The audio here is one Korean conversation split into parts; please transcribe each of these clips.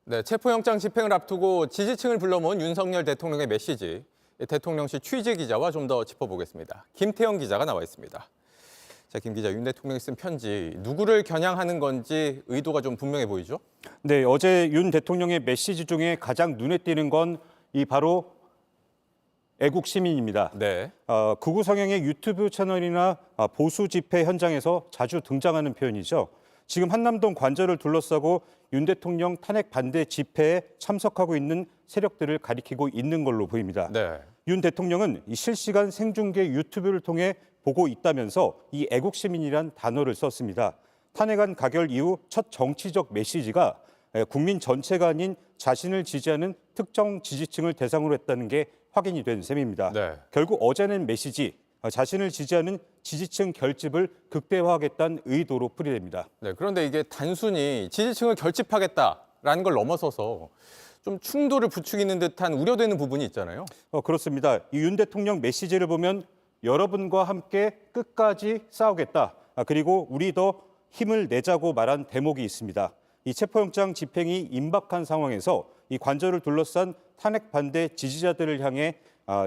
네, 체포영장 집행을 앞두고 지지층을 불러모은 윤석열 대통령의 메시지, 대통령실 취재 기자와 좀 더 짚어보겠습니다. 김태형 기자가 나와 있습니다. 자, 김 기자, 윤 대통령이 쓴 편지, 누구를 겨냥하는 건지 의도가 좀 분명해 보이죠? 네, 어제 윤 대통령의 메시지 중에 가장 눈에 띄는 건 바로 애국 시민입니다. 네. 극우 성향의 유튜브 채널이나 보수 집회 현장에서 자주 등장하는 표현이죠. 지금 한남동 관저를 둘러싸고 윤 대통령 탄핵 반대 집회에 참석하고 있는 세력들을 가리키고 있는 걸로 보입니다. 네. 윤 대통령은 이 실시간 생중계 유튜브를 통해 보고 있다면서 이 애국 시민이란 단어를 썼습니다. 탄핵안 가결 이후 첫 정치적 메시지가 국민 전체가 아닌 자신을 지지하는 특정 지지층을 대상으로 했다는 게 확인이 된 셈입니다. 네. 결국 어제 낸 메시지, 자신을 지지하는 지지층 결집을 극대화하겠다는 의도로 풀이됩니다. 네, 그런데 이게 단순히 지지층을 결집하겠다라는 걸 넘어서서 좀 충돌을 부추기는 듯한 우려되는 부분이 있잖아요. 그렇습니다. 이 윤 대통령 메시지를 보면 여러분과 함께 끝까지 싸우겠다. 그리고 우리 더 힘을 내자고 말한 대목이 있습니다. 이 체포영장 집행이 임박한 상황에서 이 관저를 둘러싼 탄핵 반대 지지자들을 향해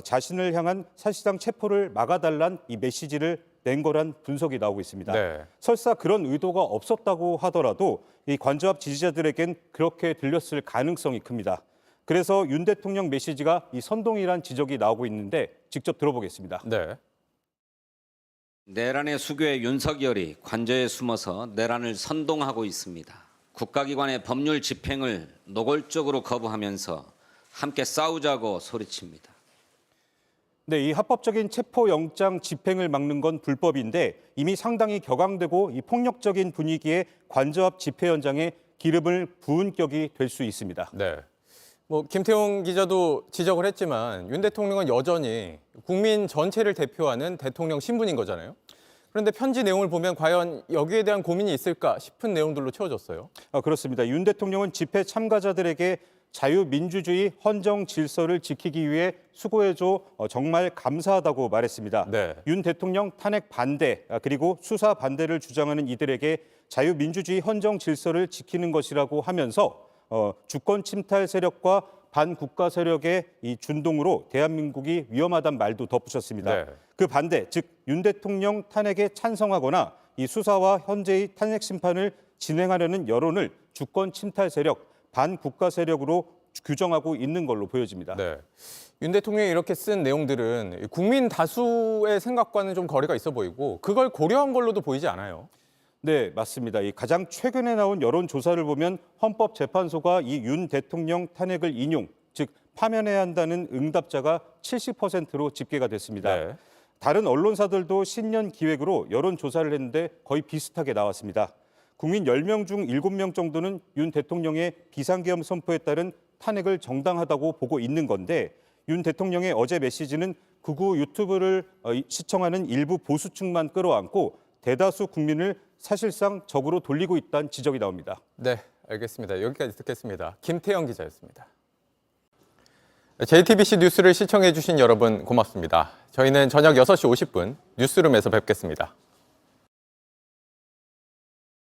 자신을 향한 사실상 체포를 막아달란 이 메시지를 낸 거란 분석이 나오고 있습니다. 네. 설사 그런 의도가 없었다고 하더라도 이 관저 앞 지지자들에겐 그렇게 들렸을 가능성이 큽니다. 그래서 윤 대통령 메시지가 이 선동이란 지적이 나오고 있는데 직접 들어보겠습니다. 네. 내란의 수교의 윤석열이 관저에 숨어서 내란을 선동하고 있습니다. 국가기관의 법률 집행을 노골적으로 거부하면서 함께 싸우자고 소리칩니다. 네, 이 합법적인 체포영장 집행을 막는 건 불법인데 이미 상당히 격앙되고 이 폭력적인 분위기에 관저 앞 집회 현장에 기름을 부은 격이 될 수 있습니다. 네. 김태용 기자도 지적을 했지만 윤 대통령은 여전히 국민 전체를 대표하는 대통령 신분인 거잖아요. 그런데 편지 내용을 보면 과연 여기에 대한 고민이 있을까 싶은 내용들로 채워졌어요. 그렇습니다. 윤 대통령은 집회 참가자들에게 자유민주주의 헌정 질서를 지키기 위해 수고해줘 정말 감사하다고 말했습니다. 네. 윤 대통령 탄핵 반대 그리고 수사 반대를 주장하는 이들에게 자유민주주의 헌정 질서를 지키는 것이라고 하면서 주권 침탈 세력과 반국가 세력의 이 준동으로 대한민국이 위험하다는 말도 덧붙였습니다. 네. 그 반대, 즉 윤 대통령 탄핵에 찬성하거나 이 수사와 현재의 탄핵 심판을 진행하려는 여론을 주권 침탈 세력, 반국가 세력으로 규정하고 있는 걸로 보여집니다. 네. 윤 대통령이 이렇게 쓴 내용들은 국민 다수의 생각과는 좀 거리가 있어 보이고 그걸 고려한 걸로도 보이지 않아요. 네, 맞습니다. 이 가장 최근에 나온 여론조사를 보면 헌법재판소가 이 윤 대통령 탄핵을 인용, 즉 파면해야 한다는 응답자가 70%로 집계가 됐습니다. 네. 다른 언론사들도 신년 기획으로 여론조사를 했는데 거의 비슷하게 나왔습니다. 국민 10명 중 7명 정도는 윤 대통령의 비상계엄 선포에 따른 탄핵을 정당하다고 보고 있는 건데 윤 대통령의 어제 메시지는 극우 유튜브를 시청하는 일부 보수층만 끌어안고 대다수 국민을 사실상 적으로 돌리고 있다는 지적이 나옵니다. 네, 알겠습니다. 여기까지 듣겠습니다. 김태형 기자였습니다. JTBC 뉴스를 시청해 주신 여러분 고맙습니다. 저희는 저녁 6시 50분 뉴스룸에서 뵙겠습니다.